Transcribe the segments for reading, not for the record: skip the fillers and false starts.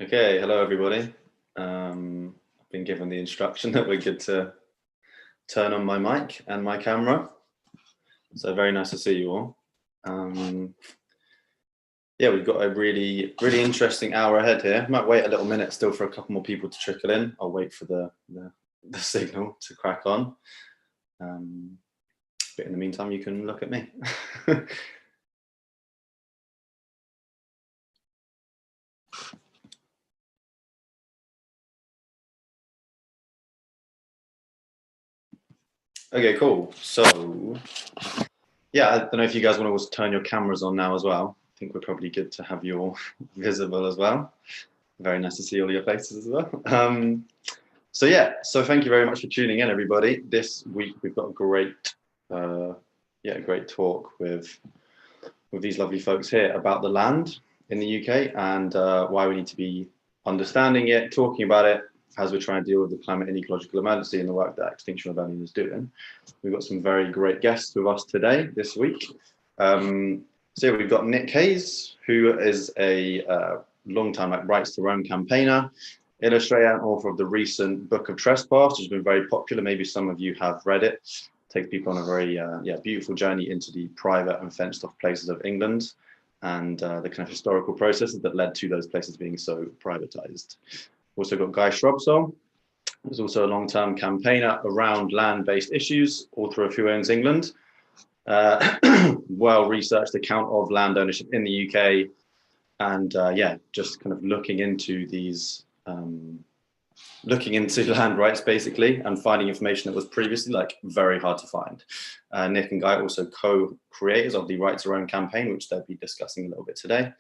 Okay, hello everybody. I've been given the instruction that we're good to turn on my mic and my camera. So very nice to see you all. Yeah, we've got a really interesting hour ahead here. Might wait a little minute still for a couple more people to trickle in. I'll wait for the signal to crack on. But in the meantime, you can look at me. Okay, cool. So, yeah, I don't know if you guys want to also turn your cameras on now as well. I think we're probably good to have you all visible as well. Very nice to see all your faces as well. So yeah, so thank you very much for tuning in, everybody. This week we've got a great talk with these lovely folks here about the land in the UK and why we need to be understanding it, talking about it, as we're trying to deal with the climate and ecological emergency and the work that Extinction Rebellion is doing. We've got some very great guests with us today, this week. So yeah, we've got Nick Hayes, who is a long-time Rights to Roam campaigner, illustrator and author of the recent Book of Trespass, which has been very popular. Maybe some of you have read it. Takes people on a very beautiful journey into the private and fenced-off places of England and the kind of historical processes that led to those places being so privatised. Also got Guy Shrubsole, who's also a long-term campaigner around land-based issues, author of Who Owns England, well-researched account of land ownership in the UK, and just kind of looking into these, looking into land rights basically, and finding information that was previously very hard to find. Nick and Guy are also co-creators of the Rights to Roam campaign, which they'll be discussing a little bit today.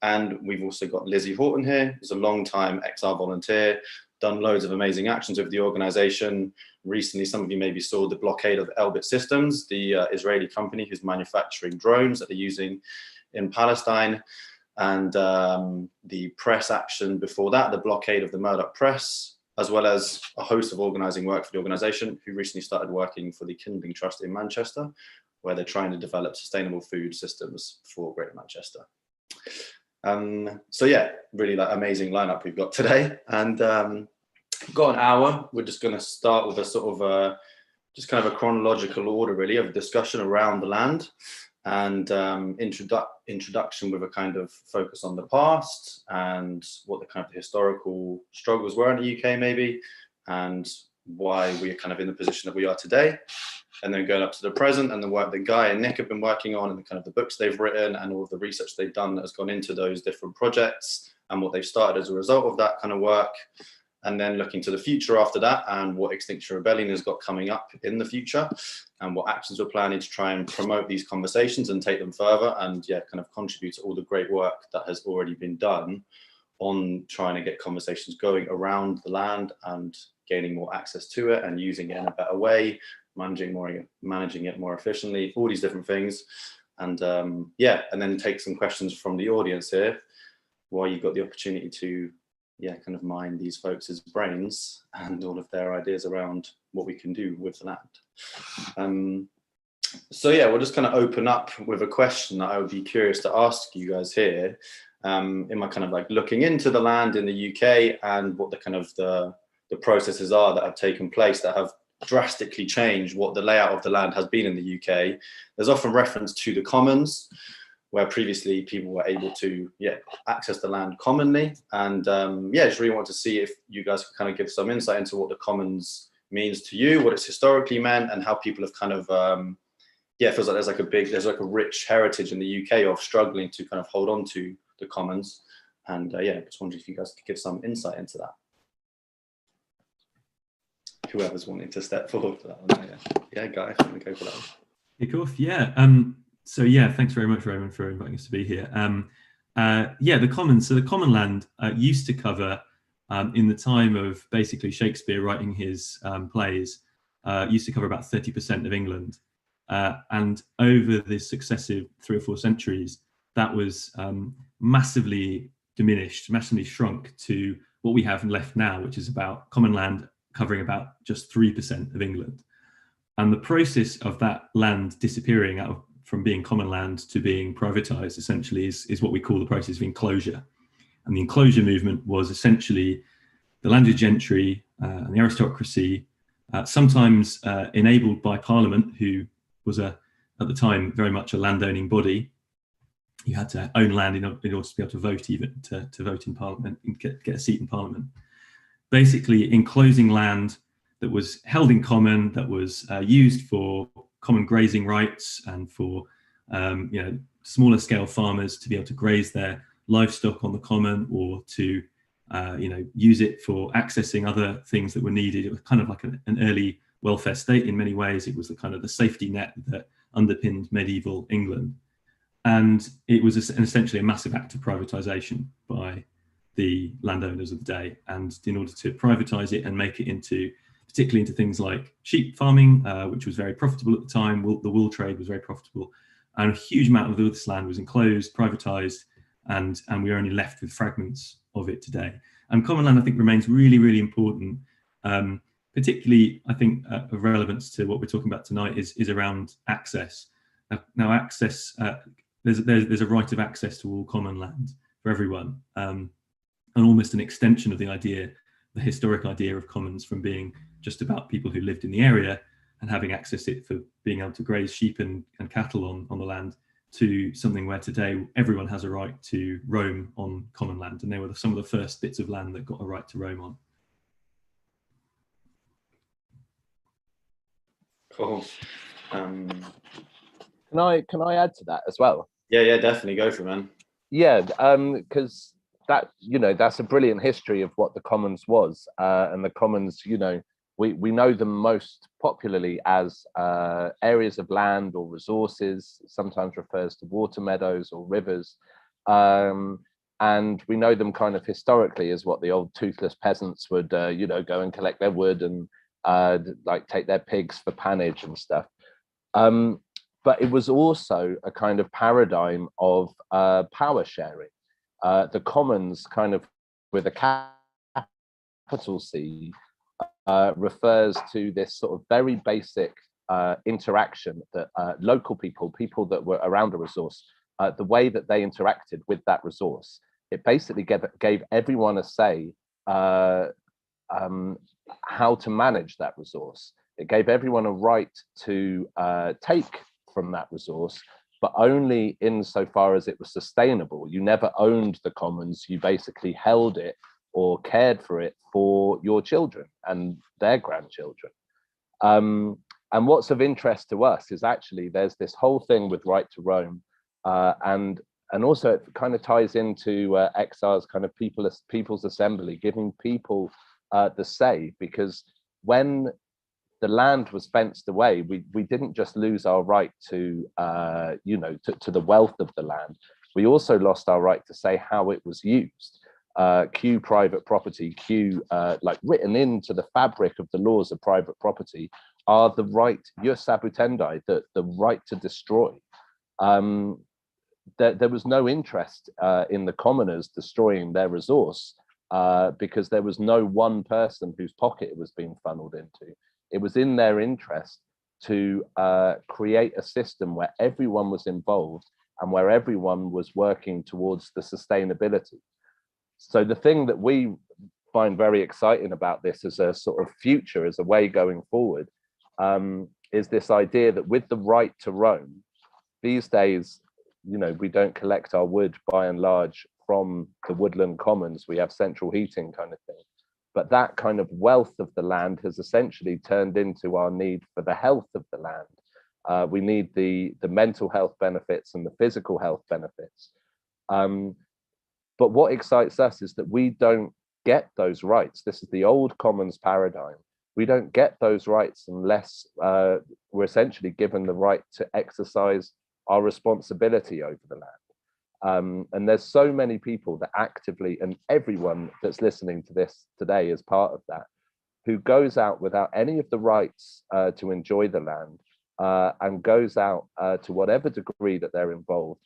And we've also got Lizzy Horton here, who's a long-time XR volunteer, done loads of amazing actions with the organization. Recently, some of you maybe saw the blockade of Elbit Systems, the Israeli company who's manufacturing drones that they're using in Palestine. And the press action before that, the blockade of the Murdoch press, as well as a host of organizing work for the organization, who recently started working for the Kindling Trust in Manchester, where they're trying to develop sustainable food systems for Greater Manchester. So yeah, really amazing lineup we've got today. And got an hour. We're just going to start with a sort of just kind of a chronological order really of discussion around the land, and introduction with a kind of focus on the past and what the kind of historical struggles were in the UK maybe, and why we're kind of in the position that we are today. And then going up to the present and the work that Guy and Nick have been working on, and the kind of the books they've written and all of the research they've done that has gone into those different projects and what they've started as a result of that kind of work. And then looking to the future after that and what Extinction Rebellion has got coming up in the future and what actions we're planning to try and promote these conversations and take them further and kind of contribute to all the great work that has already been done on trying to get conversations going around the land and gaining more access to it and using it in a better way, managing it more efficiently, all these different things. And and then take some questions from the audience here while you've got the opportunity to kind of mine these folks' brains and all of their ideas around what we can do with the land. So yeah, we'll just kind of open up with a question that I would be curious to ask you guys here, in my kind of looking into the land in the UK and what the kind of the processes are that have taken place that have drastically changed what the layout of the land has been in the UK. There's often reference to the commons, where previously people were able to access the land commonly. And just really want to see if you guys can kind of give some insight into what the commons means to you, what it's historically meant, and how people have kind of it feels like there's a rich heritage in the UK of struggling to kind of hold on to the commons. And just wondering if you guys could give some insight into that. Whoever's wanting to step forward for that one. Yeah, Guy, if you want to go for that one. Kick off, So thanks very much, Roman, for inviting us to be here. The commons. So the common land used to cover, in the time of basically Shakespeare writing his plays, used to cover about 30% of England. And over the successive 3 or 4 centuries, that was massively diminished, massively shrunk to what we have left now, which is about common land covering about just 3% of England. And the process of that land disappearing from being common land to being privatised essentially is what we call the process of enclosure. And the enclosure movement was essentially the landed gentry and the aristocracy, sometimes enabled by Parliament, who was at the time very much a landowning body. You had to own land in order to be able to vote, even to vote in Parliament and get a seat in Parliament. Basically enclosing land that was held in common, that was used for common grazing rights and for smaller scale farmers to be able to graze their livestock on the common, or to use it for accessing other things that were needed. It was kind of like an early welfare state in many ways. It was the kind of the safety net that underpinned medieval England. And it was essentially a massive act of privatisation by the landowners of the day. And in order to privatise it and make it into, particularly into things like sheep farming, which was very profitable at the time, the wool trade was very profitable, and a huge amount of this land was enclosed, privatised, and we're only left with fragments of it today. And common land, I think, remains really, really important. Particularly, I think, of relevance to what we're talking about tonight is around access. Now, access, there's a right of access to all common land for everyone, and almost an extension of the historic idea of commons from being just about people who lived in the area and having access to it for being able to graze sheep and cattle on the land, to something where today everyone has a right to roam on common land. And they were some of the first bits of land that got a right to roam on. Cool. Can I add to that as well? Yeah, definitely, go for it, man. Yeah, because that's a brilliant history of what the commons was, and the commons, we know them most popularly as areas of land or resources, sometimes refers to water meadows or rivers, and we know them kind of historically as what the old toothless peasants would go and collect their wood and take their pigs for pannage and stuff. But it was also a kind of paradigm of power sharing. The commons, kind of with a capital C, refers to this sort of very basic interaction that local people that were around a resource, the way that they interacted with that resource. It basically gave everyone a say how to manage that resource. It gave everyone a right to take from that resource, but only insofar as it was sustainable. You never owned the commons, you basically held it or cared for it for your children and their grandchildren. And what's of interest to us is actually there's this whole thing with right to roam, and also it kind of ties into Exar's kind of people's assembly, giving people the say, because when the land was fenced away, we didn't just lose our right to to the wealth of the land. We also lost our right to say how it was used. Q private property, written into the fabric of the laws of private property, are the right, jus abutendi, the right to destroy. There was no interest in the commoners destroying their resource, because there was no one person whose pocket it was being funneled into. It was in their interest to create a system where everyone was involved and where everyone was working towards the sustainability. So the thing that we find very exciting about this as a sort of future, as a way going forward, is this idea that with the right to roam, these days, we don't collect our wood by and large from the woodland commons. We have central heating kind of thing. But that kind of wealth of the land has essentially turned into our need for the health of the land. We need the mental health benefits and the physical health benefits. But what excites us is that we don't get those rights. This is the old commons paradigm. We don't get those rights unless we're essentially given the right to exercise our responsibility over the land. And there's so many people that actively, and everyone that's listening to this today is part of that, who goes out without any of the rights to enjoy the land, and goes out to whatever degree that they're involved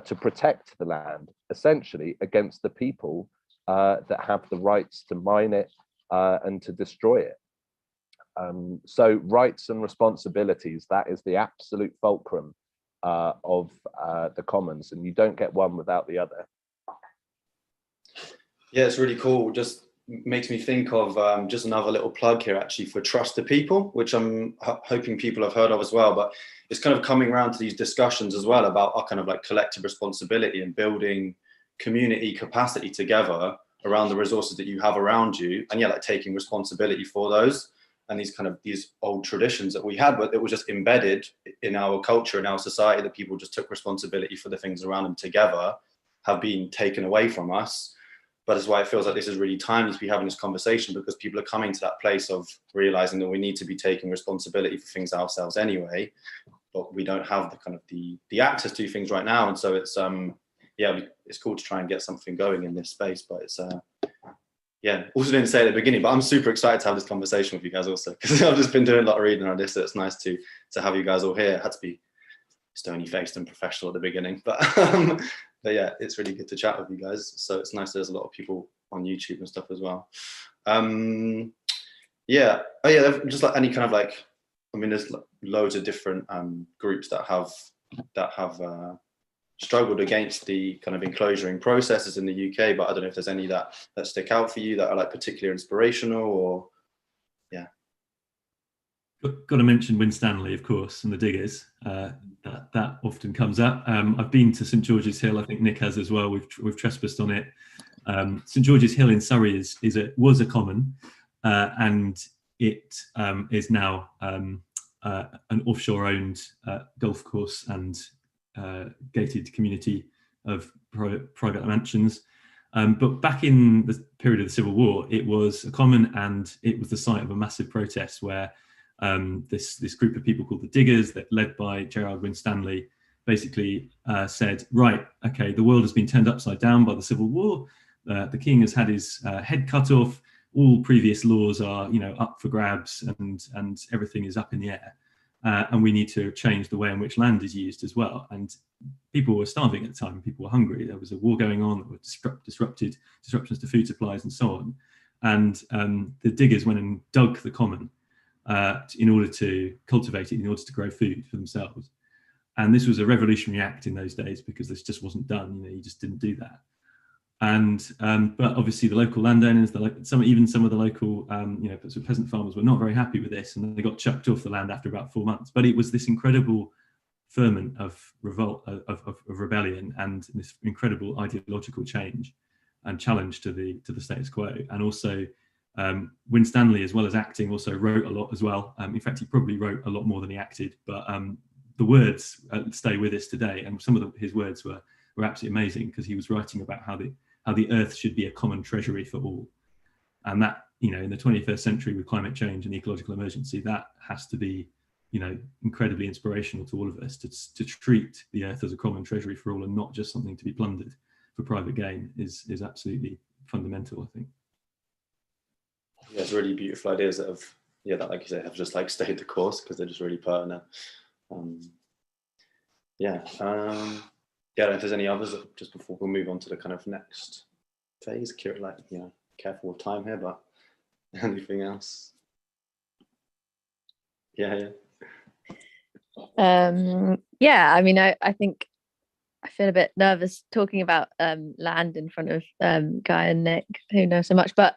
to protect the land, essentially against the people that have the rights to mine it and to destroy it. So rights and responsibilities, that is the absolute fulcrum of the commons, and you don't get one without the other. Yeah, it's really cool. Just makes me think of just another little plug here, actually, for Trust the People, which I'm hoping people have heard of as well. But it's kind of coming around to these discussions as well about our kind of like collective responsibility and building community capacity together around the resources that you have around you, and yeah, like taking responsibility for those. And these old traditions that we had, but it was just embedded in our culture, in our society, that people just took responsibility for the things around them together, have been taken away from us. But it's why it feels like this is really timely to be having this conversation, because people are coming to that place of realizing that we need to be taking responsibility for things ourselves anyway, but we don't have the kind of the access to things right now. And so it's yeah, it's cool to try and get something going in this space. But it's yeah, also didn't say at the beginning, but I'm super excited to have this conversation with you guys also, because I've just been doing a lot of reading on this, so it's nice to have you guys all here. It had to be stony faced and professional at the beginning, but yeah, it's really good to chat with you guys. So it's nice there's a lot of people on YouTube and stuff as well. Yeah, oh yeah, just like any kind of like, I mean, there's loads of different groups that have struggled against the kind of enclosuring processes in the UK, but I don't know if there's any that stick out for you that are like particularly inspirational, or yeah. Got to mention Winstanley, of course, and the Diggers. That often comes up. I've been to St George's Hill. I think Nick has as well. We've trespassed on it. St George's Hill in Surrey was a common, and it is now an offshore-owned golf course and gated community of private mansions. But back in the period of the Civil War, it was a common, and it was the site of a massive protest where this group of people called the Diggers, that led by Gerard Winstanley, basically said, right, okay, the world has been turned upside down by the Civil War. The king has had his head cut off. All previous laws are, up for grabs, and everything is up in the air. And we need to change the way in which land is used as well. And people were starving at the time. People were hungry. There was a war going on. There were disruptions to food supplies and so on. And the Diggers went and dug the common in order to cultivate it, in order to grow food for themselves. And this was a revolutionary act in those days, because this just wasn't done. You just didn't do that. And but obviously the local landowners, even some of the local peasant farmers were not very happy with this, and they got chucked off the land after about 4 months. But it was this incredible ferment of revolt, of rebellion, and this incredible ideological change and challenge to the status quo. And also Winstanley, as well as acting, also wrote a lot as well. In fact, he probably wrote a lot more than he acted, but the words stay with us today. And some of his words were absolutely amazing, because he was writing about how the earth should be a common treasury for all. And that, in the 21st century, with climate change and the ecological emergency, that has to be, incredibly inspirational to all of us, to treat the earth as a common treasury for all, and not just something to be plundered for private gain, is absolutely fundamental, I think. Yeah, it's really beautiful ideas that that, like you say, have just like stayed the course, because they're just really pertinent. Yeah, I don't know if there's any others, just before we'll move on to the kind of next phase. Careful with time here, but anything else? Yeah. Yeah, I mean, I think I feel a bit nervous talking about land in front of Guy and Nick, who know so much, but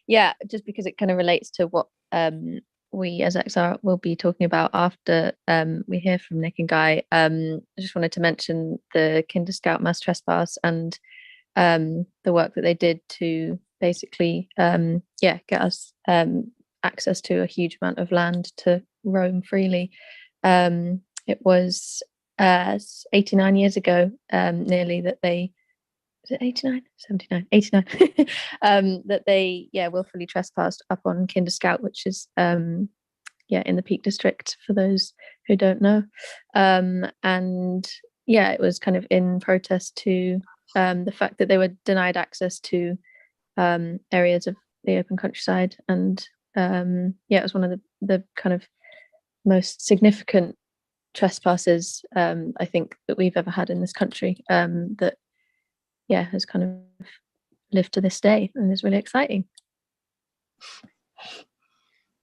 yeah, just because it kind of relates to what we as XR will be talking about after we hear from Nick and Guy. I just wanted to mention the Kinder Scout mass trespass and the work that they did to basically get us access to a huge amount of land to roam freely. It was 89 years ago, nearly, that they, was it 89? 79? 89. That they, willfully trespassed up on Kinder Scout, which is, in the Peak District, for those who don't know. And it was kind of in protest to the fact that they were denied access to areas of the open countryside. And it was one of the kind of most significant trespasses I think that we've ever had in this country, that has kind of lived to this day, and is really exciting.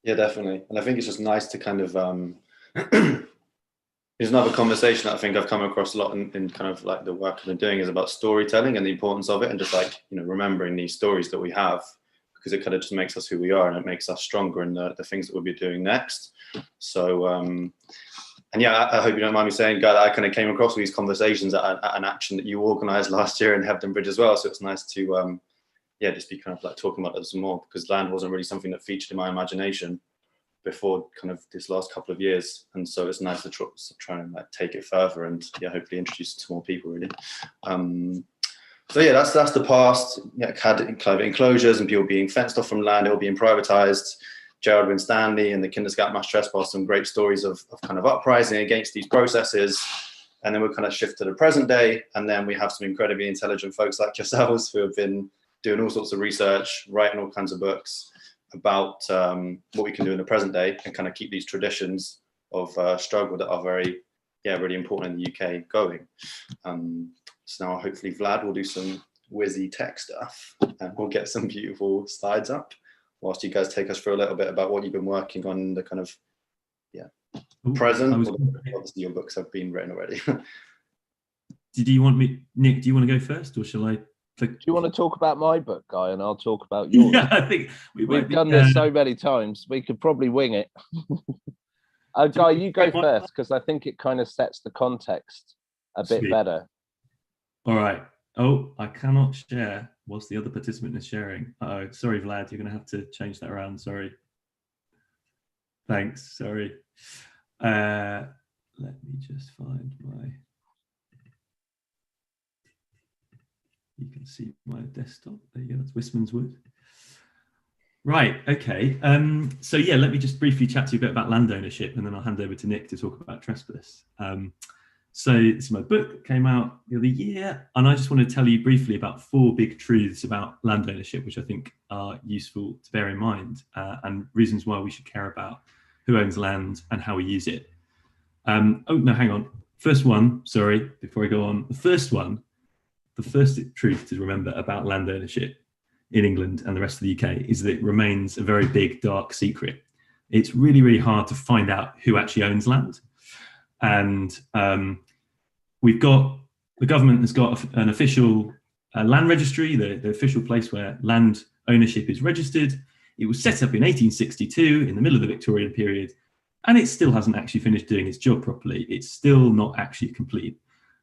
Yeah, definitely. And I think it's just nice to kind of There's another conversation that I think I've come across a lot in kind of like the work I've been doing is about storytelling and the importance of it, and just like, you know, remembering these stories that we have, because it kind of just makes us who we are and it makes us stronger in the things that we'll be doing next. So, and yeah, I hope you don't mind me saying, Guy, that I kind of came across these conversations at an action that you organised last year in Hebden Bridge as well. So it's nice to, yeah, just be kind of like talking about it some more, because land wasn't really something that featured in my imagination before kind of this last couple of years. And so it's nice to try and like take it further and, yeah, hopefully introduce it to more people, really. So yeah, that's the past. Yeah, had enclosures and people being fenced off from land, it all being privatised. Gerald Winstanley and the Kinderscout mass trespass, some great stories of kind of uprising against these processes. And then we'll kind of shift to the present day. And then we have some incredibly intelligent folks like yourselves who have been doing all sorts of research, writing all kinds of books about what we can do in the present day and kind of keep these traditions of struggle that are very, yeah, really important in the UK going. So now hopefully Vlad will do some whizzy tech stuff and we'll get some beautiful slides up whilst you guys take us through a little bit about what you've been working on, the kind of, yeah, present. Obviously your books have been written already. Did you want me, Nick, do you want to go first, or shall I? Do you want to talk about my book, Guy, and I'll talk about yours? Yeah, I think we've done this so many times, we could probably wing it. Guy, you go first, because I think it kind of sets the context a bit better. All right. Oh, I cannot share whilst the other participant is sharing. Oh, sorry, Vlad, you're going to have to change that around. Sorry. Thanks. Sorry. Let me just find my... You can see my desktop. There you go. That's Wistman's Wood. Right. Okay. So yeah, let me just briefly chat to you a bit about land ownership, and then I'll hand over to Nick to talk about trespass. So this is my book that came out the other year, and I just want to tell you briefly about 4 big truths about land ownership, which I think are useful to bear in mind, and reasons why we should care about who owns land and how we use it. Oh no, hang on. First one, sorry, before I go on. The first truth to remember about land ownership in England and the rest of the UK is that it remains a very big, dark secret. It's really, really hard to find out who actually owns land. And we've got, the government has got an official land registry, the official place where land ownership is registered. It was set up in 1862 in the middle of the Victorian period, and it still hasn't actually finished doing its job properly. It's still not actually complete.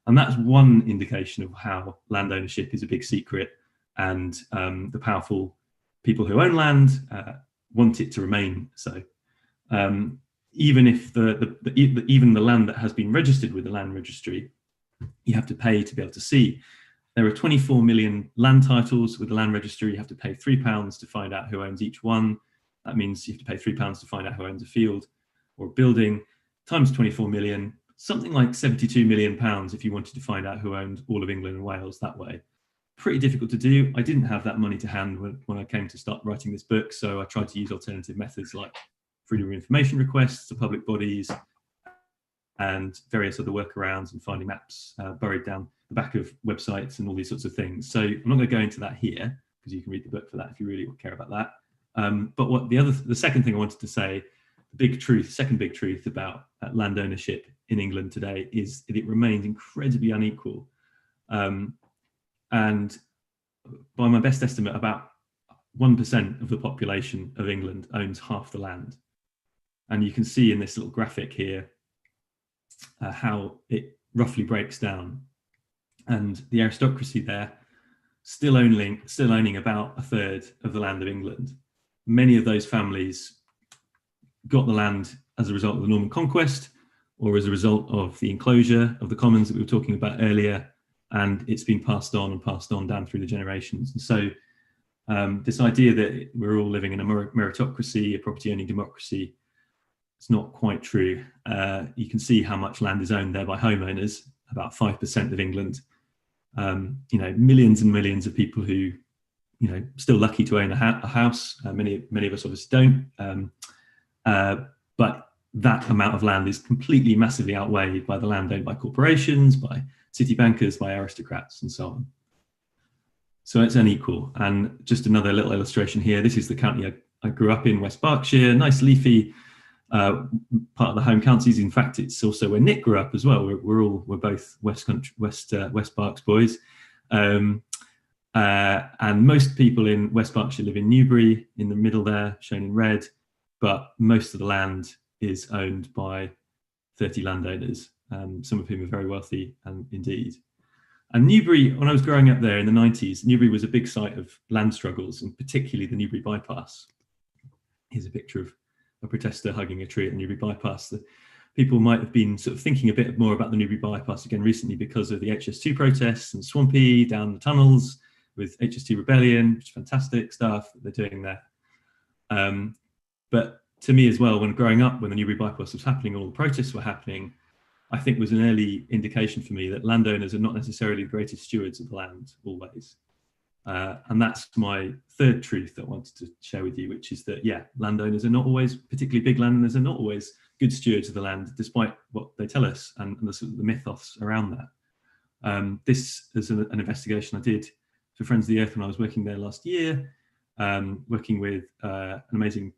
And that's one indication of how land ownership is a big secret, and the powerful people who own land want it to remain so. Even if even the land that has been registered with the land registry, you have to pay to be able to see. There are 24 million land titles with the land registry. You have to pay £3 to find out who owns each one. That means you have to pay £3 to find out who owns a field or a building, times 24 million, something like £72 million if you wanted to find out who owned all of England and Wales that way. Pretty difficult to do. I didn't have that money to hand when I came to start writing this book, so I tried to use alternative methods like freedom of information requests to public bodies and various other workarounds and finding maps buried down the back of websites and all these sorts of things. So I'm not going to go into that here, because you can read the book for that if you really care about that. But what the second thing I wanted to say, second big truth about land ownership in England today is that it remains incredibly unequal. And by my best estimate, about 1% of the population of England owns half the land. And you can see in this little graphic here how it roughly breaks down. And the aristocracy there still owning about a third of the land of England. Many of those families got the land as a result of the Norman conquest, or as a result of the enclosure of the commons that we were talking about earlier, and it's been passed on down through the generations. And so this idea that we're all living in a meritocracy, a property-owning democracy, it's not quite true. You can see how much land is owned there by homeowners, about 5% of England. Millions and millions of people who, still lucky to own a house. Many of us obviously don't. But that amount of land is completely, massively outweighed by the land owned by corporations, by city bankers, by aristocrats, and so on. So it's unequal. And just another little illustration here. This is the county I grew up in, West Berkshire, nice leafy part of the home counties. In fact, it's also where Nick grew up as well. We're both West Berks boys. And most people in West Berkshire live in Newbury, in the middle there, shown in red, but most of the land is owned by 30 landowners, some of whom are very wealthy and indeed. And Newbury, when I was growing up there in the 90s, Newbury was a big site of land struggles, and particularly the Newbury bypass. Here's a picture of a protester hugging a tree at the Newbury bypass. The people might have been sort of thinking a bit more about the Newbury bypass again recently because of the HS2 protests and Swampy down the tunnels with HS2 Rebellion, which is fantastic stuff that they're doing there. But to me as well, when growing up, when the Newbury bypass was happening, all the protests were happening, I think was an early indication for me that landowners are not necessarily the greatest stewards of the land always. And that's my third truth that I wanted to share with you, which is that, yeah, landowners are not always, particularly big landowners, are not always good stewards of the land, despite what they tell us and the sort of the mythos around that. This is an investigation I did for Friends of the Earth when I was working there last year, working with an amazing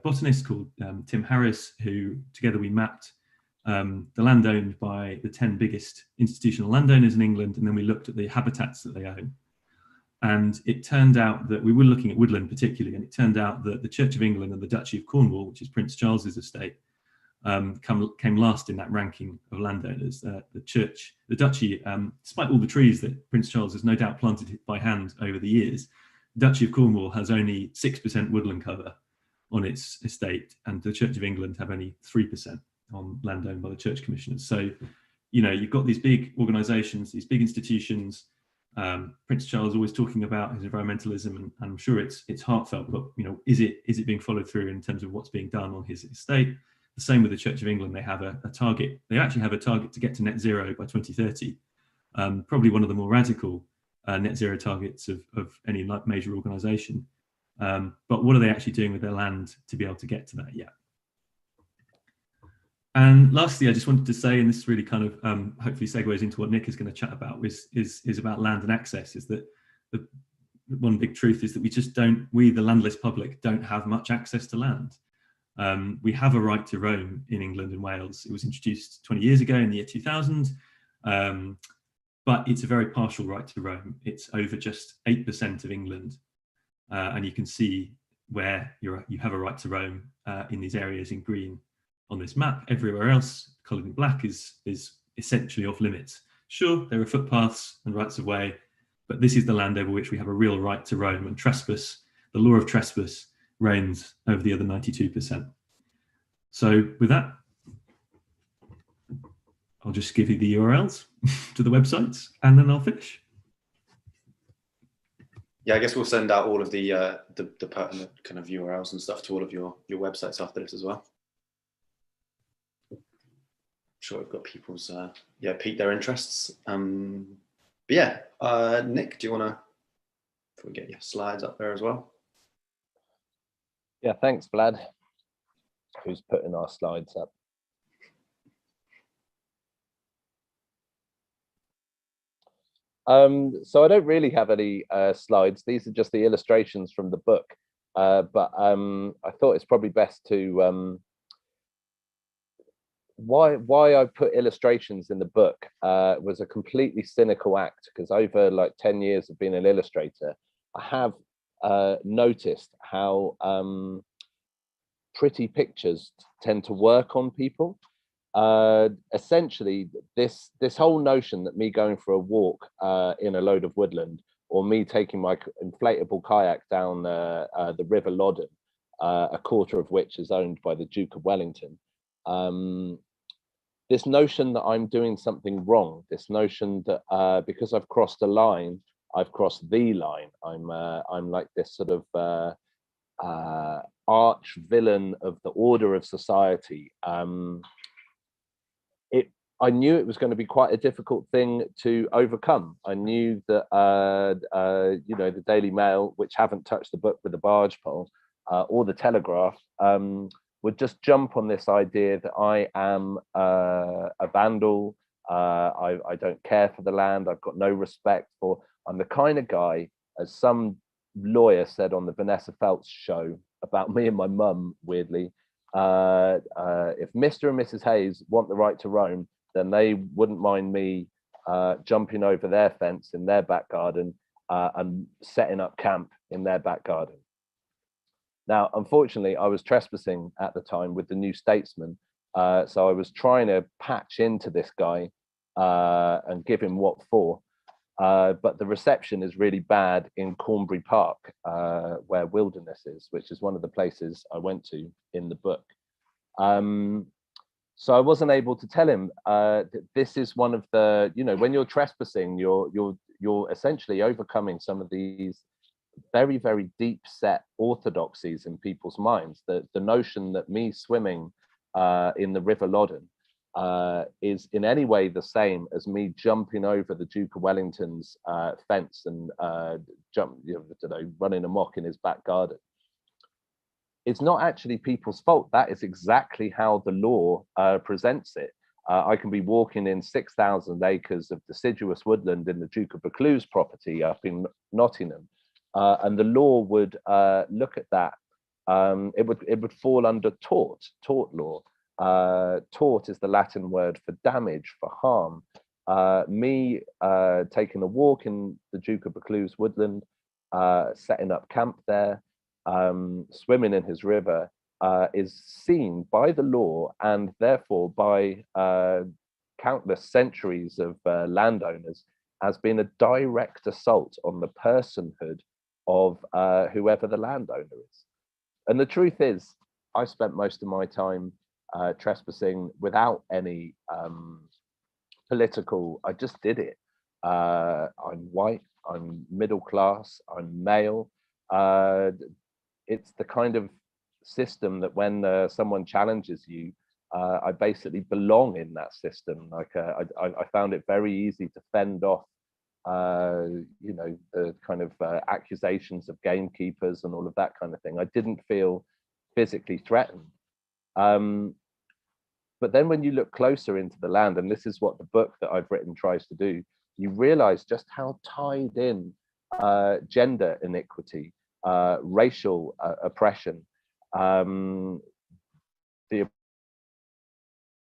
botanist called Tim Harris, who together we mapped the land owned by the 10 biggest institutional landowners in England, and then we looked at the habitats that they own. And it turned out that we were looking at woodland particularly, and it turned out that the Church of England and the Duchy of Cornwall, which is Prince Charles's estate, came last in that ranking of landowners. The Duchy, despite all the trees that Prince Charles has no doubt planted by hand over the years, the Duchy of Cornwall has only 6% woodland cover on its estate, and the Church of England have only 3% on land owned by the church commissioners. So, you know, you've got these big organisations, these big institutions. Prince Charles always talking about his environmentalism, and I'm sure it's heartfelt, but you know, is it being followed through in terms of what's being done on his estate? The same with the Church of England. They have a target. They actually have a target to get to net zero by 2030. Probably one of the more radical net zero targets of any major organisation. But what are they actually doing with their land to be able to get to that yet? And lastly, I just wanted to say, and this really kind of hopefully segues into what Nick is going to chat about, is about land and access, is that the one big truth is that we, the landless public, don't have much access to land. We have a right to roam in England and Wales. It was introduced 20 years ago in the year 2000, but it's a very partial right to roam. It's over just 8% of England. And you can see where you have a right to roam in these areas in green on this map. Everywhere else, coloured in black, is essentially off limits. Sure, there are footpaths and rights of way, but this is the land over which we have a real right to roam, and trespass, the law of trespass, reigns over the other 92%. So with that, I'll just give you the URLs to the websites, and then I'll finish. Yeah, I guess we'll send out all of the pertinent kind of URLs and stuff to all of your websites after this as well. Sure, we've got people's pique their interests. But yeah, Nick, do you want to, if we get your slides up there as well? Yeah, thanks, Vlad, who's putting our slides up. So I don't really have any slides. These are just the illustrations from the book. But I thought it's probably best to why I put illustrations in the book was a completely cynical act, because over like 10 years of being an illustrator, I have noticed how pretty pictures tend to work on people. Essentially, this whole notion that me going for a walk in a load of woodland, or me taking my inflatable kayak down the River Loddon, a quarter of which is owned by the Duke of Wellington, this notion that I'm doing something wrong, this notion that because I've crossed a line, I've crossed the line. I'm like this sort of arch villain of the order of society. I knew it was going to be quite a difficult thing to overcome. I knew that you know, the Daily Mail, which haven't touched the book with a barge pole, or the Telegraph, would just jump on this idea that I am a vandal. I don't care for the land. I've got no respect for. I'm the kind of guy, as some lawyer said on the Vanessa Feltz show about me and my mum, weirdly, If Mr. and Mrs. Hayes want the right to roam, then they wouldn't mind me jumping over their fence in their back garden and setting up camp in their back garden. Now, unfortunately, I was trespassing at the time with the New Statesman, so I was trying to patch into this guy and give him what for. But the reception is really bad in Cornbury Park, where Wilderness is, which is one of the places I went to in the book. So I wasn't able to tell him this is one of the, you know, when you're trespassing, you're essentially overcoming some of these very, very deep set orthodoxies in people's minds. The notion that me swimming in the River Loddon is in any way the same as me jumping over the Duke of Wellington's fence and running amok in his back garden. It's not actually people's fault. That is exactly how the law presents it. I can be walking in 6,000 acres of deciduous woodland in the Duke of Buccleuch's property up in Nottingham, and the law would look at that. It would fall under tort law. Tort is the Latin word for damage, for harm. Me taking a walk in the Duke of Buccleuch's woodland, setting up camp there, swimming in his river, is seen by the law and therefore by countless centuries of landowners as being a direct assault on the personhood of whoever the landowner is. And the truth is, I spent most of my time trespassing without any political, I just did it. I'm white, I'm middle class, I'm male. It's the kind of system that when someone challenges you, I basically belong in that system. Like I found it very easy to fend off, you know, the kind of accusations of gamekeepers and all of that kind of thing. I didn't feel physically threatened. But then when you look closer into the land, and this is what the book that I've written tries to do, you realize just how tied in gender inequity, racial oppression, the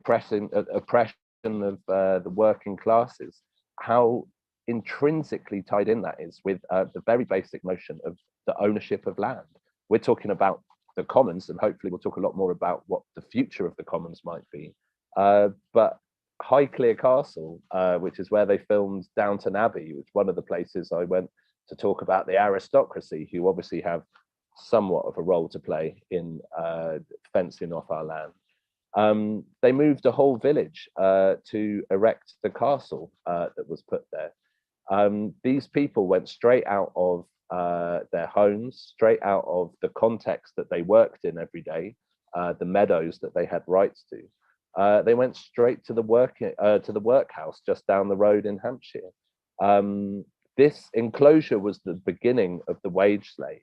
oppression of the working classes, how intrinsically tied in that is with the very basic notion of the ownership of land. We're talking about the commons, and hopefully we'll talk a lot more about what the future of the commons might be. But Highclere Castle, which is where they filmed Downton Abbey, was one of the places I went to talk about the aristocracy, who obviously have somewhat of a role to play in fencing off our land. They moved a whole village to erect the castle that was put there. These people went straight out of their homes, straight out of the context that they worked in every day, the meadows that they had rights to. They went straight to the workhouse just down the road in Hampshire. This enclosure was the beginning of the wage slave.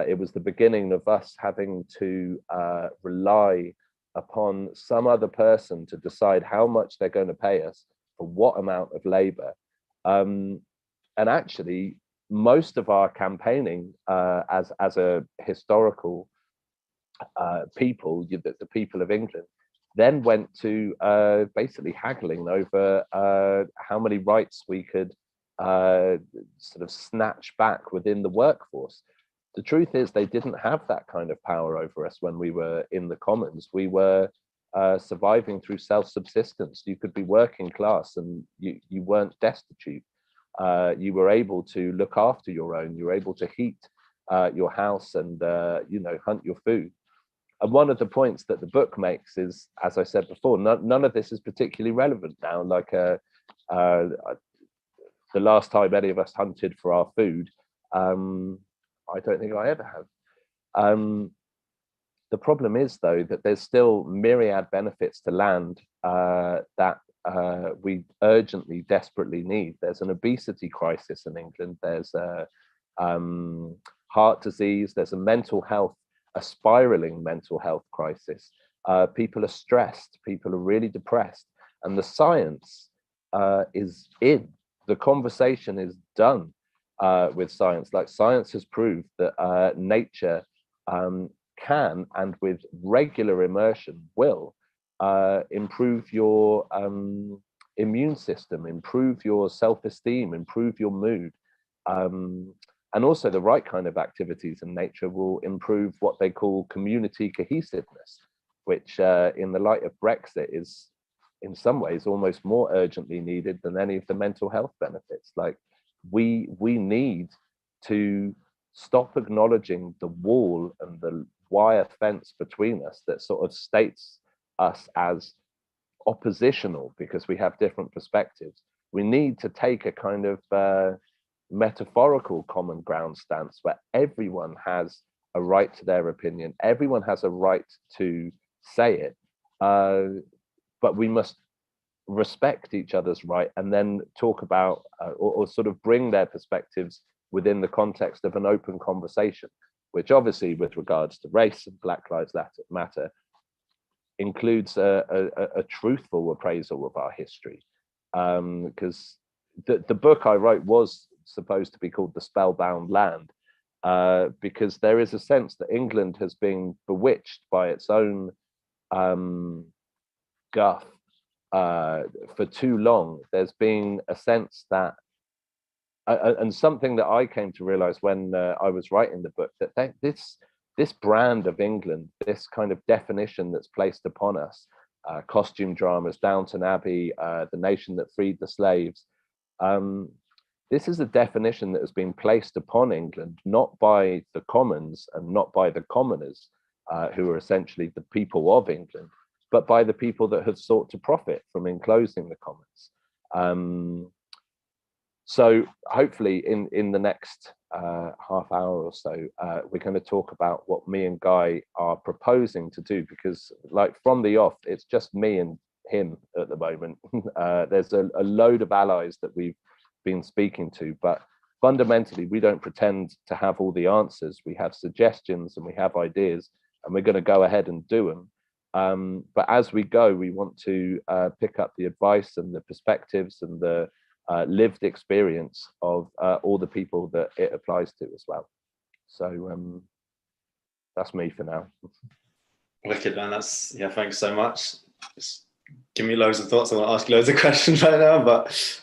It was the beginning of us having to rely upon some other person to decide how much they're going to pay us for what amount of labor. And actually, most of our campaigning as a historical people, the people of England, then went to basically haggling over how many rights we could sort of snatch back within the workforce. The truth is, they didn't have that kind of power over us when we were in the commons. We were surviving through self-subsistence. You could be working class and you weren't destitute. You were able to look after your own. You were able to heat your house and hunt your food. And one of the points that the book makes is, as I said before, none of this is particularly relevant now. Like the last time any of us hunted for our food, I don't think I ever have. The problem is, though, that there's still myriad benefits to land that we urgently, desperately need. There's an obesity crisis in England. There's a heart disease. There's a mental health, a spiraling mental health crisis. People are stressed. People are really depressed. And the science is in. The conversation is done with science. Like, science has proved that nature can, and with regular immersion will, improve your immune system, improve your self-esteem, improve your mood. And also the right kind of activities in nature will improve what they call community cohesiveness, which in the light of Brexit is in some ways almost more urgently needed than any of the mental health benefits. Like we need to stop acknowledging the wall and the wire fence between us that sort of states us as oppositional because we have different perspectives. We need to take a kind of metaphorical common ground stance where everyone has a right to their opinion, everyone has a right to say it, but we must respect each other's right and then talk about or sort of bring their perspectives within the context of an open conversation, which obviously with regards to race and Black Lives Matter includes a truthful appraisal of our history, because the book I wrote was supposed to be called The Spellbound Land, because there is a sense that England has been bewitched by its own guff for too long. There's been a sense that, and something that I came to realize when I was writing the book, that this brand of England, this kind of definition that's placed upon us, costume dramas, Downton Abbey, the nation that freed the slaves, this is a definition that has been placed upon England, not by the commons and not by the commoners, who are essentially the people of England, but by the people that have sought to profit from enclosing the commons. So hopefully in the next half hour or so, we're going to talk about what me and Guy are proposing to do, because like from the off, it's just me and him at the moment. There's a load of allies that we've been speaking to, but fundamentally we don't pretend to have all the answers. We have suggestions and we have ideas, and we're going to go ahead and do them. But as we go, we want to pick up the advice and the perspectives and the lived experience of all the people that it applies to as well. So that's me for now. Wicked, man. That's, yeah, thanks so much. Just give me loads of thoughts. I want to ask you loads of questions right now, but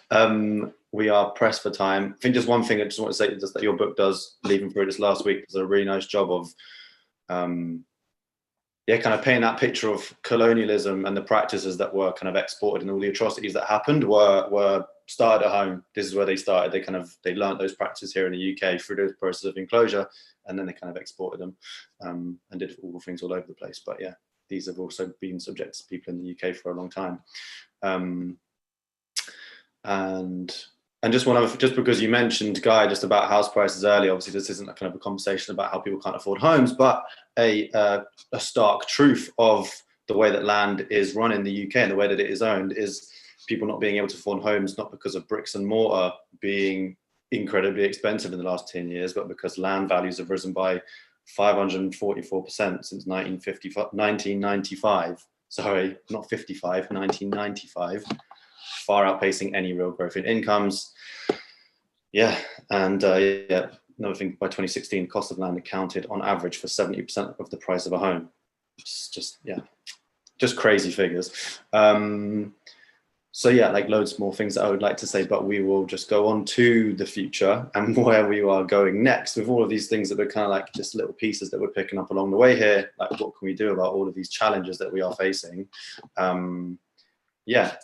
we are pressed for time. I think just one thing I just want to say is that your book does, leaving through this last week, does a really nice job of kind of painting that picture of colonialism and the practices that were kind of exported and all the atrocities that happened were started at home. This is where they started. They learned those practices here in the UK through the process of enclosure, and then they kind of exported them and did all things all over the place. But yeah, these have also been subject to people in the UK for a long time. And just one other, just because you mentioned, Guy, just about house prices earlier, obviously this isn't a kind of a conversation about how people can't afford homes, but a stark truth of the way that land is run in the UK and the way that it is owned is people not being able to afford homes, not because of bricks and mortar being incredibly expensive in the last 10 years, but because land values have risen by 544% since 1995. Sorry, not 55, 1995. Far outpacing any real growth in incomes. Yeah, and yeah, another thing, by 2016, the cost of land accounted on average for 70% of the price of a home. It's just, yeah, just crazy figures. So yeah, like loads more things that I would like to say, but we will just go on to the future and where we are going next with all of these things that are kind of like just little pieces that we're picking up along the way here. Like, what can we do about all of these challenges that we are facing? Yeah.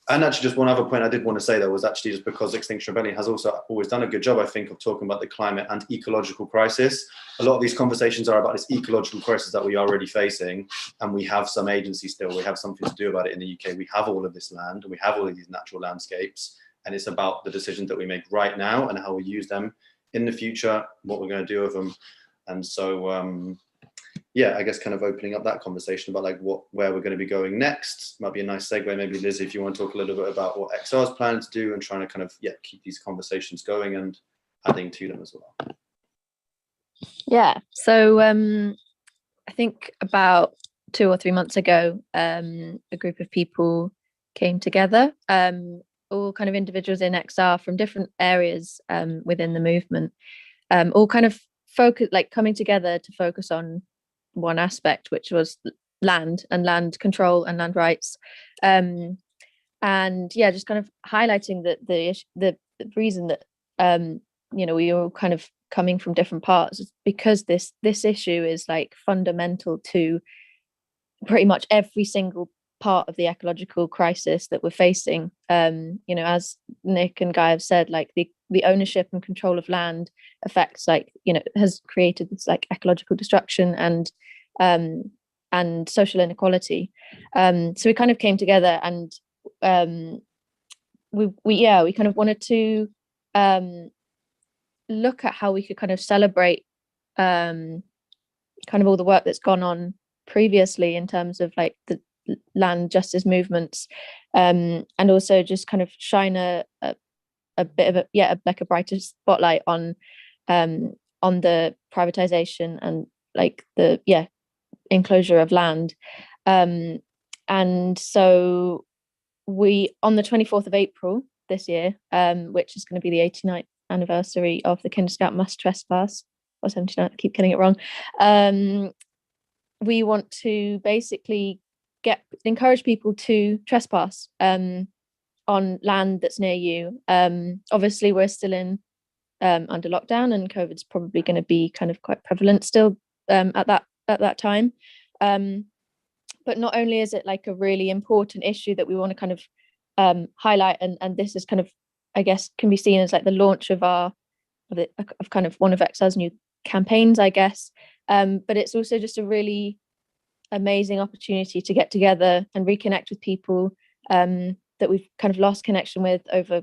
And actually, just one other point I did want to say, though, was actually just because Extinction Rebellion has also always done a good job, I think, of talking about the climate and ecological crisis. A lot of these conversations are about this ecological crisis that we are already facing, and we have some agency still. We have something to do about it in the UK. We have all of this land, and we have all of these natural landscapes, and it's about the decisions that we make right now and how we use them in the future, what we're going to do with them. And so, yeah, I guess kind of opening up that conversation about like where we're going to be going next might be a nice segue. Maybe Lizzy, if you want to talk a little bit about what XR is planning to do and trying to kind of, yeah, keep these conversations going and adding to them as well. Yeah, so I think about 2 or 3 months ago, a group of people came together, all kind of individuals in XR from different areas within the movement, all kind of focus, like coming together to focus on one aspect, which was land and land control and land rights. And yeah, just kind of highlighting the reason that we all kind of coming from different parts is because this issue is like fundamental to pretty much every single part of the ecological crisis that we're facing. As Nick and Guy have said, like the ownership and control of land affects, like, has created this like ecological destruction and social inequality. So we kind of came together, and we kind of wanted to look at how we could kind of celebrate kind of all the work that's gone on previously in terms of like the land justice movements, and also just kind of shine a bit of a brighter spotlight on the privatization and like the enclosure of land. And so we, on the 24th of April this year, which is going to be the 89th anniversary of the Kinderscout mass trespass, or 79th, I keep getting it wrong, we want to basically encourage people to trespass on land that's near you. Obviously we're still in under lockdown, and COVID's probably going to be kind of quite prevalent still at that time. But not only is it like a really important issue that we want to kind of highlight, and this is kind of, I guess, can be seen as like the launch of kind of one of XR's new campaigns, I guess. But it's also just a really amazing opportunity to get together and reconnect with people that we've kind of lost connection with over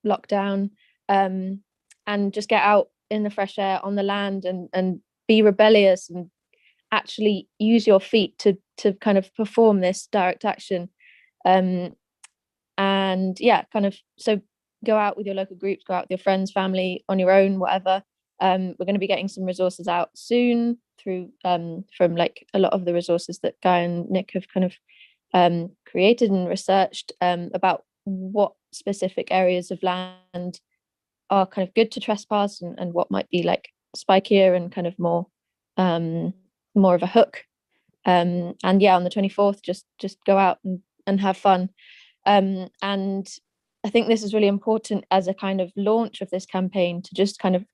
lockdown, and just get out in the fresh air on the land and be rebellious and actually use your feet to kind of perform this direct action. And kind of, so go out with your local groups, go out with your friends, family, on your own, whatever. We're going to be getting some resources out soon through from like a lot of the resources that Guy and Nick have kind of created and researched about what specific areas of land are kind of good to trespass, and what might be like spikier and kind of more of a hook. And yeah, on the 24th, just go out and have fun. And I think this is really important as a kind of launch of this campaign, to just kind of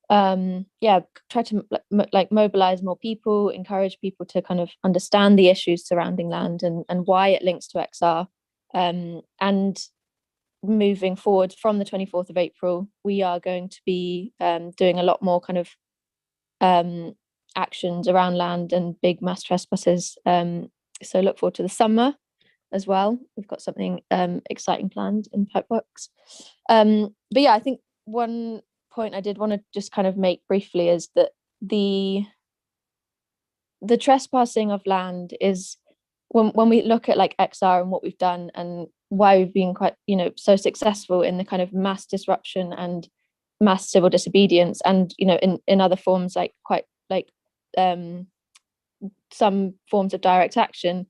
try to like mobilize more people, encourage people to kind of understand the issues surrounding land and why it links to XR. And moving forward from the 24th of April, we are going to be doing a lot more kind of actions around land and big mass trespasses. So look forward to the summer as well. We've got something exciting planned in Pipeworks. But yeah, I think one point I did want to just kind of make briefly is that the trespassing of land is, when we look at like XR and what we've done and why we've been quite, so successful in the kind of mass disruption and mass civil disobedience, and in other forms like quite like some forms of direct action,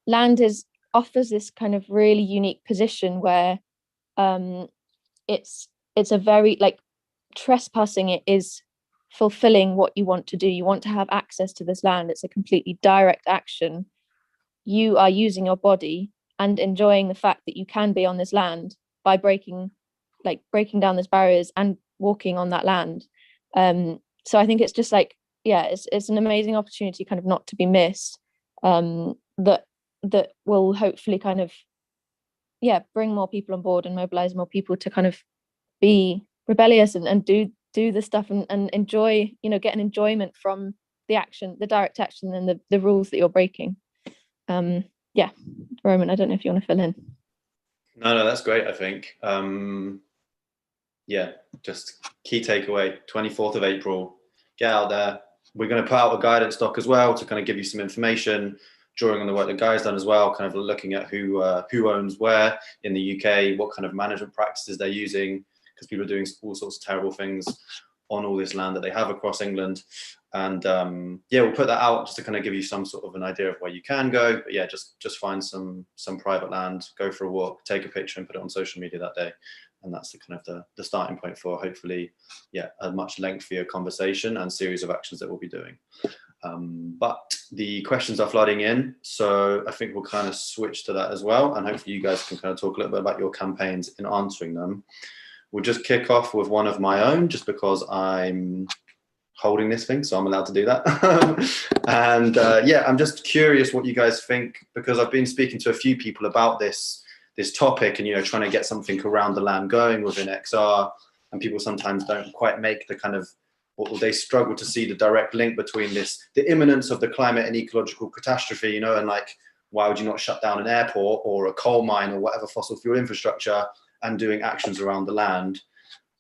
land offers this kind of really unique position where it's a very like, trespassing it is fulfilling what you want to do. You want to have access to this land. It's a completely direct action. You are using your body and enjoying the fact that you can be on this land by breaking down those barriers and walking on that land. So I think it's just like, it's an amazing opportunity kind of not to be missed, that will hopefully kind of bring more people on board and mobilize more people to kind of be rebellious and do the stuff and enjoy, get an enjoyment from the action, the direct action, and the rules that you're breaking. Roman, I don't know if you want to fill in. No, that's great. I think just key takeaway: 24th of April, get out there. We're going to put out a guidance doc as well to kind of give you some information, drawing on the work that Guy's done as well, kind of looking at who owns where in the UK, what kind of management practices they're using, because people are doing all sorts of terrible things on all this land that they have across England. And we'll put that out just to kind of give you some sort of an idea of where you can go. But yeah, just find some private land, go for a walk, take a picture and put it on social media that day. And that's the kind of the starting point for hopefully, a much lengthier conversation and series of actions that we'll be doing. But the questions are flooding in, so I think we'll kind of switch to that as well, and hopefully you guys can kind of talk a little bit about your campaigns in answering them. We'll just kick off with one of my own, just because I'm holding this thing, so I'm allowed to do that. And yeah, I'm just curious what you guys think, because I've been speaking to a few people about this topic, and, you know, trying to get something around the land going within XR, and people sometimes don't quite make the kind of, or they struggle to see the direct link between the imminence of the climate and ecological catastrophe, you know, and like, why would you not shut down an airport or a coal mine or whatever fossil fuel infrastructure and doing actions around the land?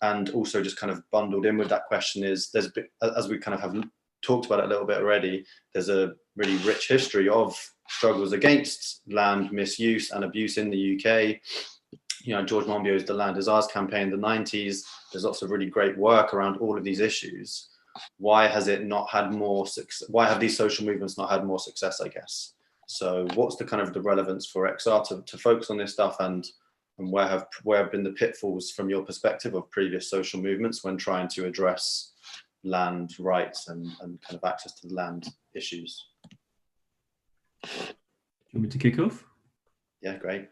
And also just kind of bundled in with that question is, there's, as we kind of have talked about it a little bit already, there's a really rich history of struggles against land misuse and abuse in the UK. You know, George Monbiot's The Land Is Ours campaign in the 90s. There's lots of really great work around all of these issues. Why has it not had more success? Why have these social movements not had more success, I guess? So what's the kind of the relevance for XR to focus on this stuff, and where have been the pitfalls from your perspective of previous social movements when trying to address land rights and kind of access to the land issues? Do you want me to kick off? Yeah, great.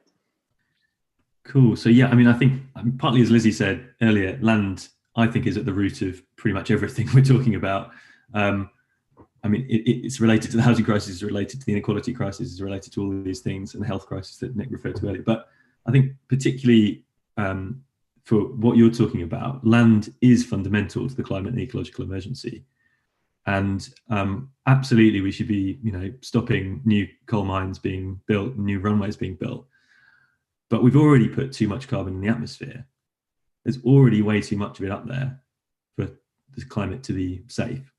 Cool. So yeah, I mean, I think partly, as Lizzie said earlier, land, I think, is at the root of pretty much everything we're talking about. I mean, it's related to the housing crisis, it's related to the inequality crisis, it's related to all of these things, and the health crisis that Nick referred to earlier. But I think particularly for what you're talking about, land is fundamental to the climate and ecological emergency. And absolutely, we should be, you know, stopping new coal mines being built, new runways being built. But we've already put too much carbon in the atmosphere. There's already way too much of it up there for the climate to be safe.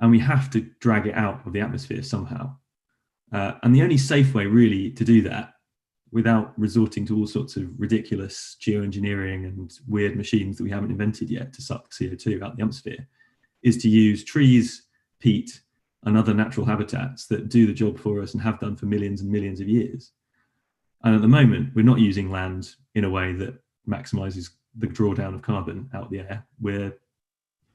And we have to drag it out of the atmosphere somehow. And the only safe way really to do that, without resorting to all sorts of ridiculous geoengineering and weird machines that we haven't invented yet to suck CO2 out the atmosphere, is to use trees, peat, and other natural habitats that do the job for us and have done for millions and millions of years. And at the moment, we're not using land in a way that maximizes the drawdown of carbon out of the air. We're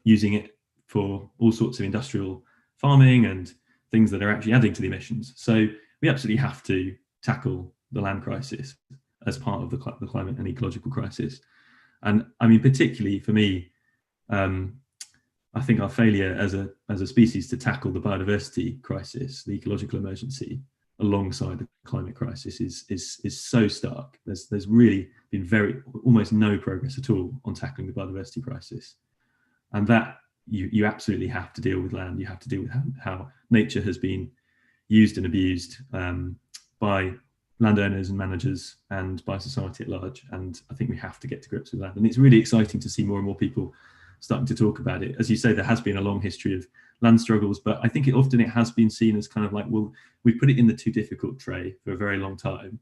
using it for all sorts of industrial farming and things that are actually adding to the emissions. So we absolutely have to tackle the land crisis as part of the climate and ecological crisis. And I mean, particularly for me, I think our failure as a species to tackle the biodiversity crisis, the ecological emergency, alongside the climate crisis is so stark. There's really been almost no progress at all on tackling the biodiversity crisis, and that you absolutely have to deal with land. You have to deal with how nature has been used and abused by landowners and managers and by society at large. And I think we have to get to grips with that. And it's really exciting to see more and more people starting to talk about it. As you say, there has been a long history of land struggles, but I think often it has been seen as kind of like, well, we put it in the too difficult tray for a very long time.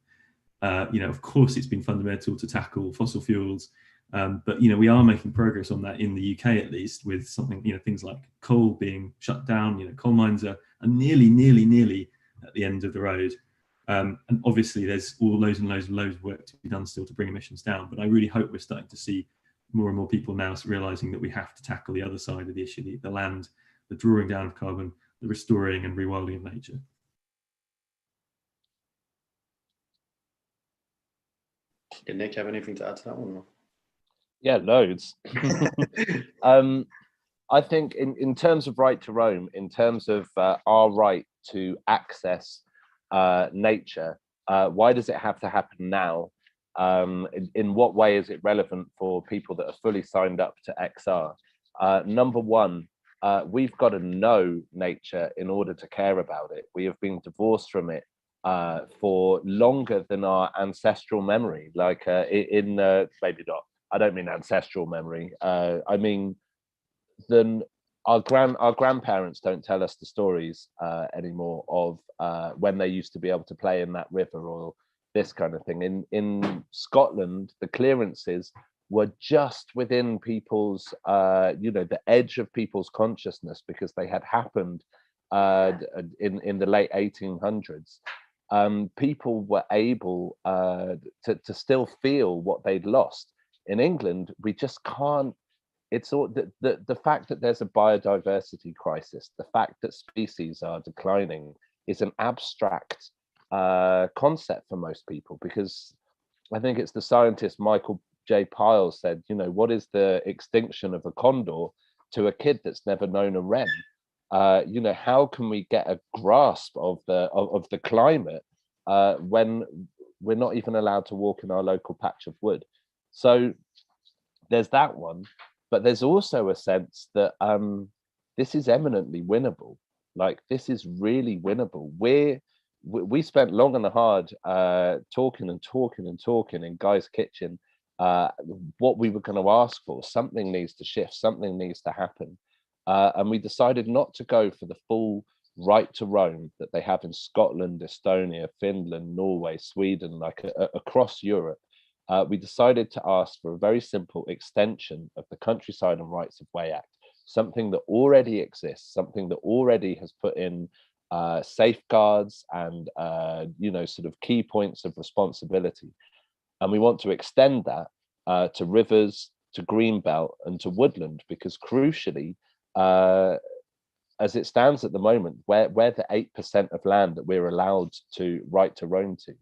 You know, of course, it's been fundamental to tackle fossil fuels, but you know, we are making progress on that in the UK, at least, with something, you know, things like coal being shut down. You know, coal mines are nearly at the end of the road, and obviously there's all loads of work to be done still to bring emissions down. But I really hope we're starting to see more and more people now realizing that we have to tackle the other side of the issue, the land, the drawing down of carbon, the restoring and rewilding of nature. Did Nick have anything to add to that one? Yeah, loads. I think in terms of right to roam, in terms of our right to access nature, why does it have to happen now? In what way is it relevant for people that are fully signed up to XR? Number one, we've got to know nature in order to care about it. We have been divorced from it for longer than our ancestral memory. Like maybe not. I don't mean ancestral memory. I mean, then our grandparents don't tell us the stories anymore of when they used to be able to play in that river or this kind of thing. In Scotland, the clearances were just within people's, you know, the edge of people's consciousness, because they had happened in the late 1800s. People were able to still feel what they'd lost. In England, we just can't it's all the fact that there's a biodiversity crisis, the fact that species are declining is an abstract concept for most people, because I think it's the scientist Michael J. Pyle said, you know, what is the extinction of a condor to a kid that's never known a wren? You know, how can we get a grasp of the climate when we're not even allowed to walk in our local patch of wood? So there's that one, but there's also a sense that this is eminently winnable. Like, this is really winnable. We spent long and hard talking in Guy's kitchen what we were going to ask for. Something needs to shift, something needs to happen. And we decided not to go for the full right to roam that they have in Scotland, Estonia, Finland, Norway, Sweden, like across Europe. We decided to ask for a very simple extension of the Countryside and Rights of Way Act, something that already exists, something that already has put in safeguards and you know, sort of key points of responsibility. And we want to extend that to rivers, to greenbelt, and to woodland, because crucially, as it stands at the moment, where the 8% of land that we're allowed to right to roam to,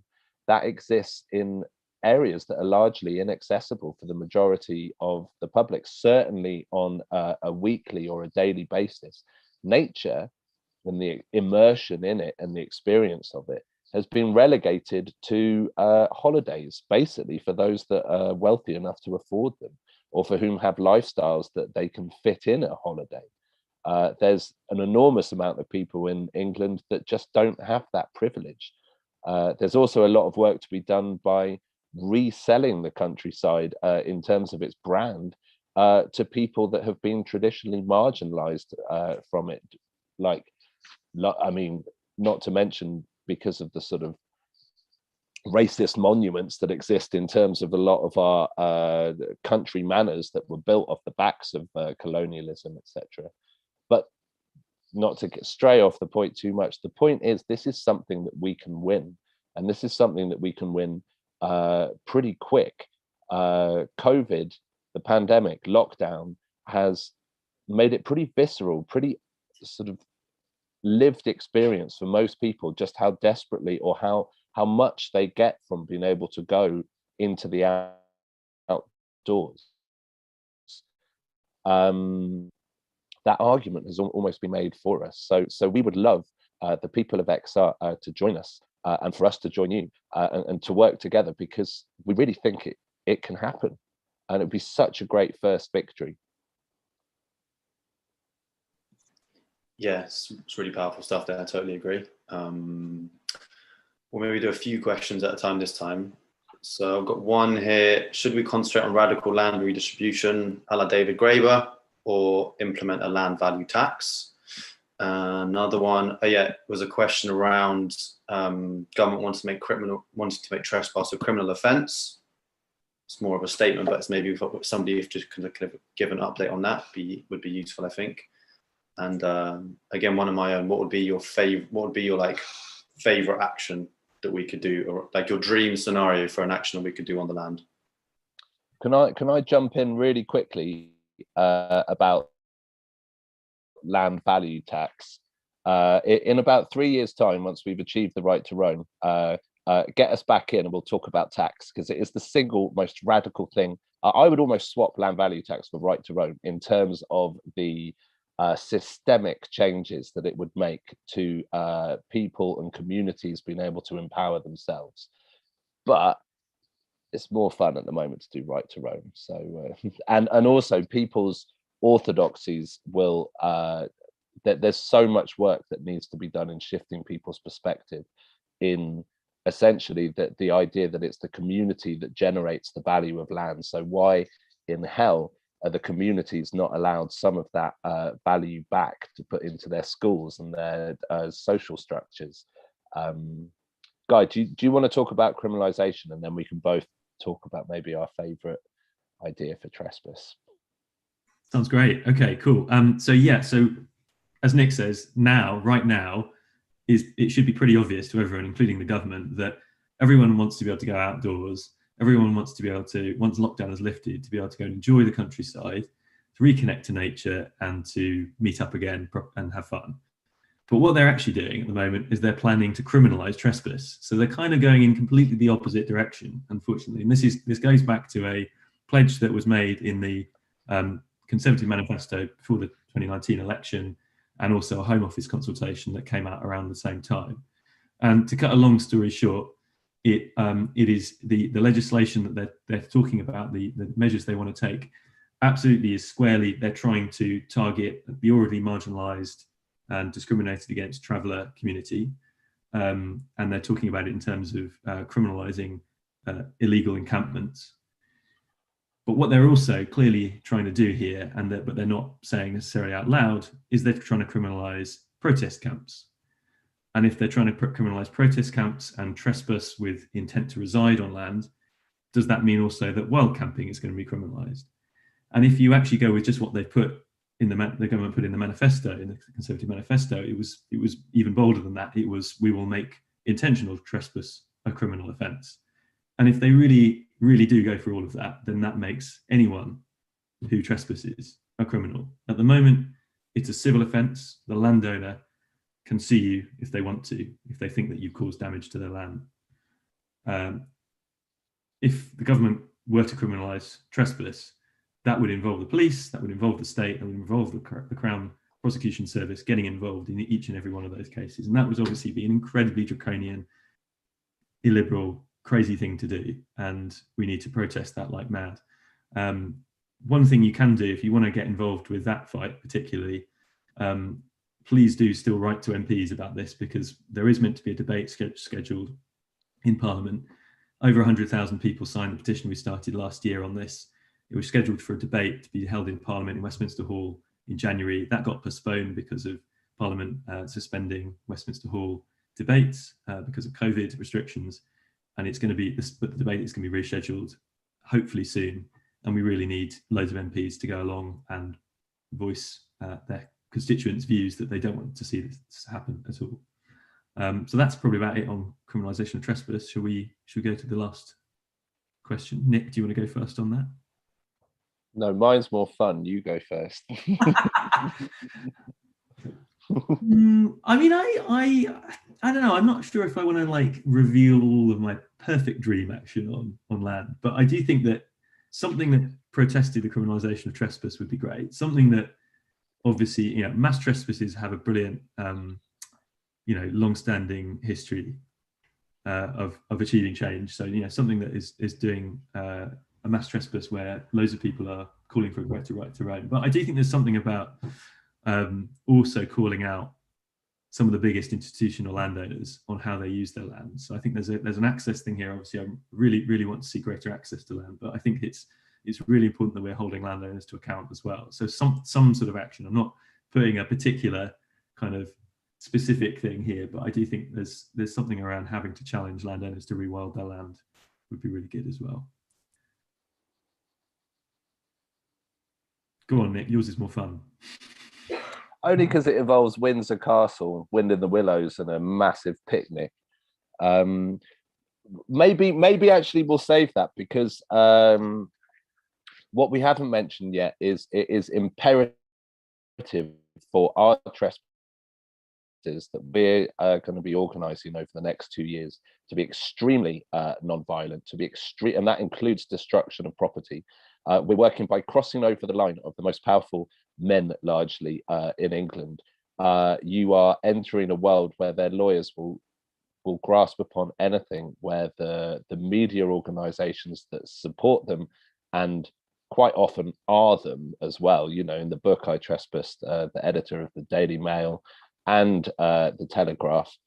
that exists in areas that are largely inaccessible for the majority of the public, certainly on a weekly or a daily basis. Nature and the immersion in it and the experience of it has been relegated to holidays, basically, for those that are wealthy enough to afford them, or for whom have lifestyles that they can fit in a holiday. There's an enormous amount of people in England that just don't have that privilege. There's also a lot of work to be done by reselling the countryside in terms of its brand to people that have been traditionally marginalized from it. Like, I mean, not to mention because of the sort of racist monuments that exist in terms of a lot of our country manors that were built off the backs of colonialism, etc. But not to stray off the point too much, the point is, this is something that we can win, and this is something that we can win pretty quick. COVID, the pandemic, lockdown has made it pretty visceral, pretty sort of lived experience for most people, just how desperately or how much they get from being able to go into the outdoors. That argument has almost been made for us. So we would love the people of XR to join us and for us to join you and to work together, because we really think it can happen, and it'd be such a great first victory. Yes, it's really powerful stuff there. I totally agree. We'll maybe do a few questions at a time this time. So I've got one here. Should we concentrate on radical land redistribution a la David Graeber, or implement a land value tax? Another one, was a question around government wanting to make trespass a criminal offence. It's more of a statement, but it's maybe somebody if just kind of give an update on that would be useful, I think. And again, one of my own, what would be your like favorite action that we could do, or like your dream scenario for an action that we could do on the land? Can I jump in really quickly about land value tax? In about 3 years' time, once we've achieved the right to roam, get us back in and we'll talk about tax, because it is the single most radical thing. I would almost swap land value tax for right to roam in terms of the systemic changes that it would make to people and communities being able to empower themselves. But it's more fun at the moment to do right to roam. So and also people's orthodoxies will there's so much work that needs to be done in shifting people's perspective, in essentially that the idea that it's the community that generates the value of land. So why in hell are the communities not allowed some of that value back to put into their schools and their social structures? Guy, do you want to talk about criminalisation, and then we can both talk about maybe our favourite idea for trespass? Sounds great. Okay, cool. So as Nick says, right now, it should be pretty obvious to everyone, including the government, that everyone wants to be able to go outdoors. Everyone wants to be able to, once lockdown is lifted, to be able to go and enjoy the countryside. to reconnect to nature and to meet up again and have fun. But what they're actually doing at the moment is they're planning to criminalise trespass. So they're kind of going in completely the opposite direction, unfortunately. And this goes back to a pledge that was made in the Conservative manifesto before the 2019 election, and also a Home Office consultation that came out around the same time. And to cut a long story short, it is the legislation that they're talking about, the measures they want to take, absolutely is squarely, they're trying to target the already marginalised and discriminated against traveller community. And they're talking about it in terms of criminalising illegal encampments. But what they're also clearly trying to do here, but they're not saying necessarily out loud, is they're trying to criminalise protest camps. And if they're trying to criminalise protest camps and trespass with intent to reside on land, does that mean also that wild camping is going to be criminalised? And if you actually go with just what they put in the government put in the manifesto, in the Conservative manifesto, it was even bolder than that. It was, we will make intentional trespass a criminal offence. And if they really do go through all of that, then that makes anyone who trespasses a criminal. At the moment, it's a civil offence. The landowner can sue you if they want to, if they think that you've caused damage to their land. If the government were to criminalise trespass, that would involve the police, that would involve the state, that would involve the Crown Prosecution Service getting involved in each and every one of those cases. And that would obviously be an incredibly draconian, illiberal, crazy thing to do. And we need to protest that like mad. One thing you can do if you want to get involved with that fight particularly, please do still write to MPs about this, because there is meant to be a debate scheduled in Parliament. Over 100,000 people signed the petition we started last year on this. It was scheduled for a debate to be held in Parliament in Westminster Hall in January. That got postponed because of Parliament suspending Westminster Hall debates because of COVID restrictions. And it's going to be, but the debate is going to be rescheduled hopefully soon. And we really need loads of MPs to go along and voice their constituents' views that they don't want to see this happen at all. So that's probably about it on criminalisation of trespass. Should we go to the last question? Nick, do you want to go first on that? No, mine's more fun. You go first. I mean, I don't know. I'm not sure if I want to like reveal all of my perfect dream action on land, but I do think that something that protested the criminalisation of trespass would be great. Something that obviously, you know, mass trespasses have a brilliant, you know, long-standing history of achieving change. So, you know, something that is doing a mass trespass where loads of people are calling for a greater right to roam. But I do think there's something about also calling out some of the biggest institutional landowners on how they use their land. So I think there's an access thing here. Obviously, I really want to see greater access to land, but I think it's really important that we're holding landowners to account as well. So some sort of action. I'm not putting a particular kind of specific thing here, but I do think there's something around having to challenge landowners to rewild their land would be really good as well. Go on, Nick, yours is more fun. Only because it involves Windsor Castle, Wind in the Willows, and a massive picnic. Maybe actually we'll save that, because what we haven't mentioned yet is it is imperative for our trespassers that we're going to be organising over the next 2 years to be extremely non-violent, to be extreme, and that includes destruction of property. We're working by crossing over the line of the most powerful men, largely in England. You are entering a world where their lawyers will grasp upon anything, where the media organisations that support them, and quite often are them as well. You know, in the book I trespassed the editor of the Daily Mail and the Telegraph.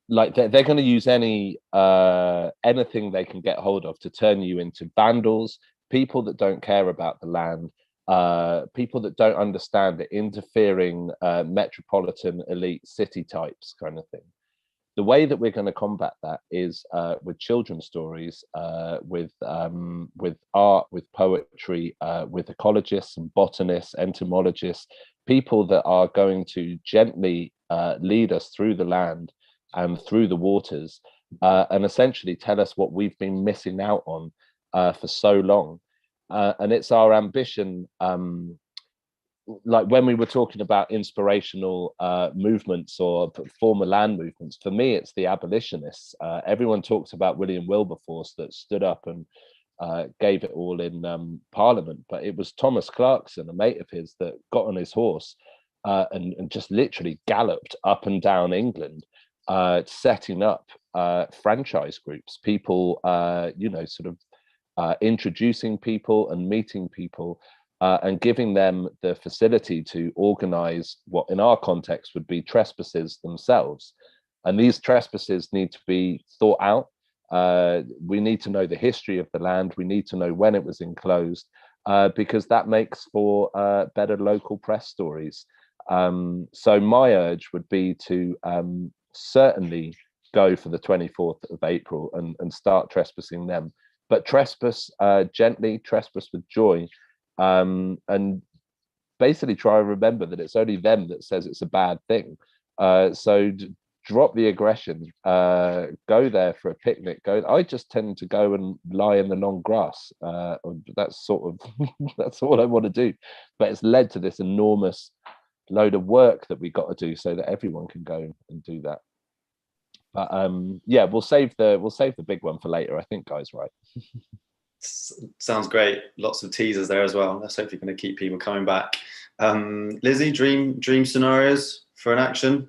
Like they're going to use anything they can get hold of to turn you into vandals, people that don't care about the land, people that don't understand the interfering metropolitan elite city types kind of thing. The way that we're going to combat that is with children's stories, with art, with poetry, with ecologists and botanists, entomologists, people that are going to gently lead us through the land and through the waters, and essentially tell us what we've been missing out on for so long. And it's our ambition, like when we were talking about inspirational movements or former land movements, for me, it's the abolitionists. Everyone talks about William Wilberforce that stood up and gave it all in Parliament, but it was Thomas Clarkson, a mate of his, that got on his horse and just literally galloped up and down England, setting up franchise groups, people, sort of introducing people and meeting people, and giving them the facility to organize what in our context would be trespasses themselves. And these trespasses need to be thought out. We need to know the history of the land. We need to know when it was enclosed, because that makes for better local press stories. So my urge would be to certainly go for the 24th of April and start trespassing them. But trespass gently, trespass with joy, and basically try and remember that it's only them that says it's a bad thing. So drop the aggression, go there for a picnic. I just tend to go and lie in the long grass. That's sort of that's all I want to do. But it's led to this enormous load of work that we got to do so that everyone can go and do that. But yeah, we'll save the big one for later. I think Guy's right. Sounds great. Lots of teasers there as well. That's hopefully going to keep people coming back. Lizzy, dream scenarios for an action?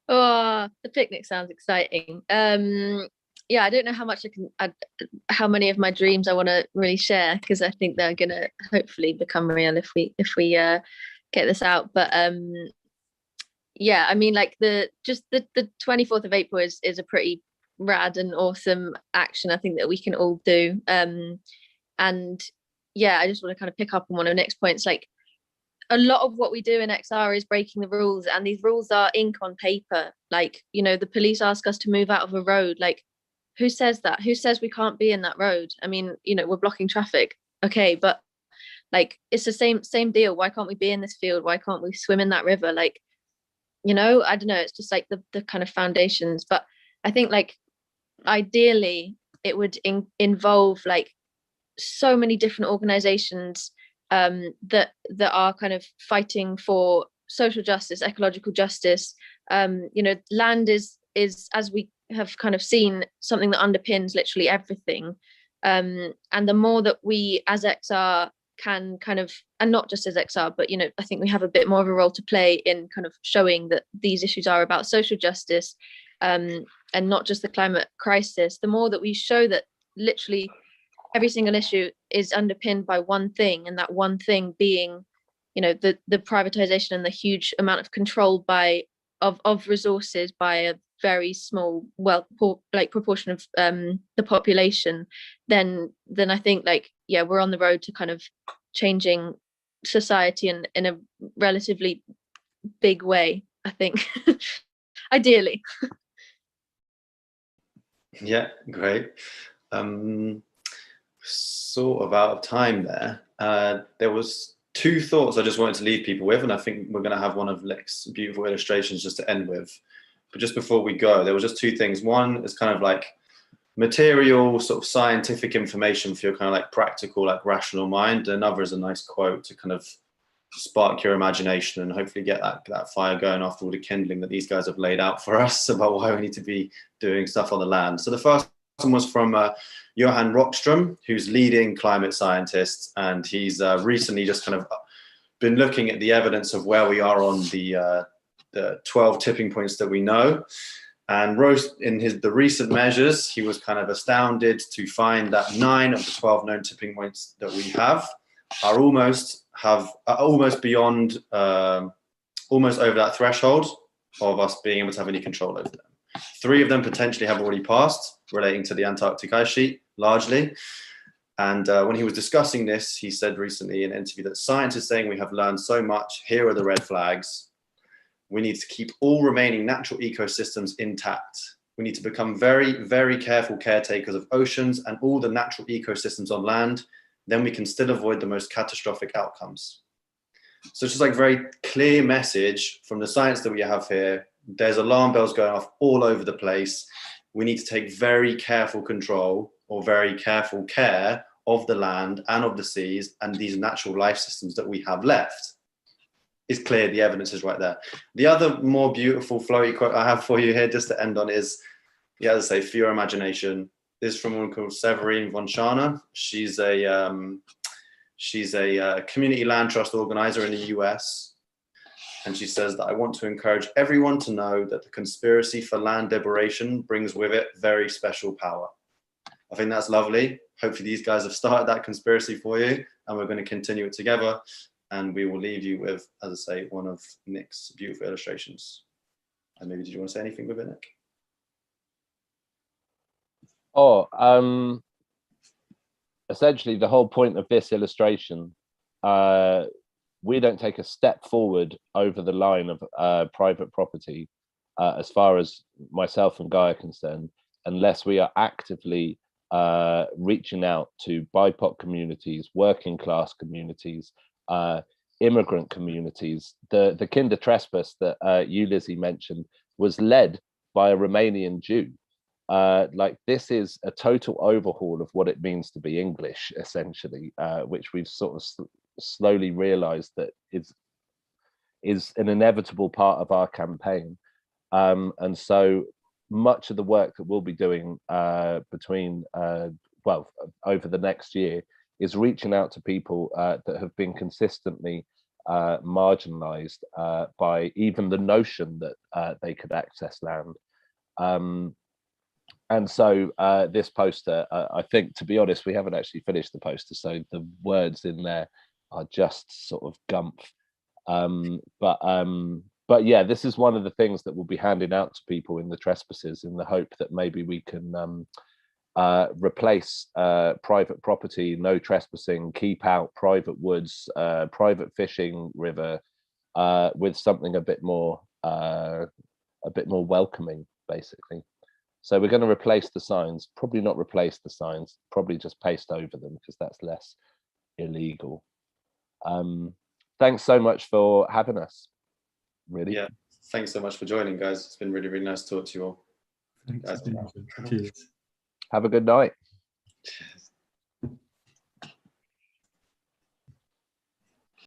Oh, the picnic sounds exciting. Yeah, I don't know how much I can add, how many of my dreams I want to really share, because I think they're going to hopefully become real if we get this out. But yeah, I mean, like the 24th of April is a pretty rad and awesome action, I think, that we can all do. And yeah, I just want to kind of pick up on one of Nick's points. Like, a lot of what we do in XR is breaking the rules, and these rules are ink on paper. Like, you know, the police ask us to move out of a road. Like, who says that? Who says we can't be in that road? I mean, you know, we're blocking traffic. Okay, but like, it's the same deal. Why can't we be in this field? Why can't we swim in that river? Like, you know, I don't know. It's just like the kind of foundations. But I think, like, ideally it would involve like so many different organizations that are kind of fighting for social justice, ecological justice. You know, land is as we have kind of seen, something that underpins literally everything. And the more that we as XR can kind of, and not just as XR, but, you know, I think we have a bit more of a role to play in kind of showing that these issues are about social justice, and not just the climate crisis. The more that we show that literally every single issue is underpinned by one thing, and that one thing being, you know, the privatization and the huge amount of control of resources by a very small, proportion of the population, then I think, like, yeah, we're on the road to kind of changing society in a relatively big way, I think. Ideally. Yeah, great. Sort of out of time there. There was two thoughts I just wanted to leave people with, and I think we're going to have one of Nick's beautiful illustrations just to end with. But just before we go, there was just two things. One is kind of like material, sort of scientific information for your kind of like practical, like rational mind. Another is a nice quote to kind of spark your imagination and hopefully get that fire going after all the kindling that these guys have laid out for us about why we need to be doing stuff on the land. So the first one was from Johan Rockström, who's leading climate scientist, and he's recently just kind of been looking at the evidence of where we are on the 12 tipping points that we know. And in the recent measures, he was kind of astounded to find that 9 of the 12 known tipping points that we have are almost beyond, almost over that threshold of us being able to have any control over them. 3 of them potentially have already passed, relating to the Antarctic ice sheet, largely. And when he was discussing this, he said recently in an interview that science is saying we have learned so much. Here are the red flags. We need to keep all remaining natural ecosystems intact. We need to become very, very careful caretakers of oceans and all the natural ecosystems on land. Then we can still avoid the most catastrophic outcomes. So it's just like very clear message from the science that we have here. There's alarm bells going off all over the place. We need to take very careful control or very careful care of the land and of the seas and these natural life systems that we have left. It's clear, the evidence is right there. The other more beautiful flowy quote I have for you here, just to end on, is, yeah, as I say, for your imagination. This is from a woman called Severine von Schana. She's a community land trust organizer in the US. And she says that I want to encourage everyone to know that the conspiracy for land liberation brings with it very special power. I think that's lovely. Hopefully these guys have started that conspiracy for you, and we're going to continue it together. And we will leave you with, as I say, one of Nick's beautiful illustrations. And maybe, did you want to say anything with it, Nick? Essentially the whole point of this illustration, we don't take a step forward over the line of private property, as far as myself and Guy are concerned, unless we are actively reaching out to BIPOC communities, working class communities, immigrant communities. The Kinder Trespass that you, Lizzie, mentioned was led by a Romanian Jew. Like, this is a total overhaul of what it means to be English, essentially, which we've sort of slowly realized that is an inevitable part of our campaign. And so much of the work that we'll be doing between over the next year is reaching out to people that have been consistently marginalized by even the notion that they could access land. And so this poster, I think, to be honest, we haven't actually finished the poster, so the words in there are just sort of gumph. But yeah, this is one of the things that we'll be handing out to people in the trespasses, in the hope that maybe we can replace private property, no trespassing, keep out private woods, private fishing river, with something a bit more welcoming, basically. So we're going to replace the signs, probably not replace the signs, probably just paste over them, because that's less illegal. Thanks so much for having us. Really. Yeah, thanks so much for joining, guys. It's been really, really nice to talk to you all. Thanks. Cheers. Have a good night.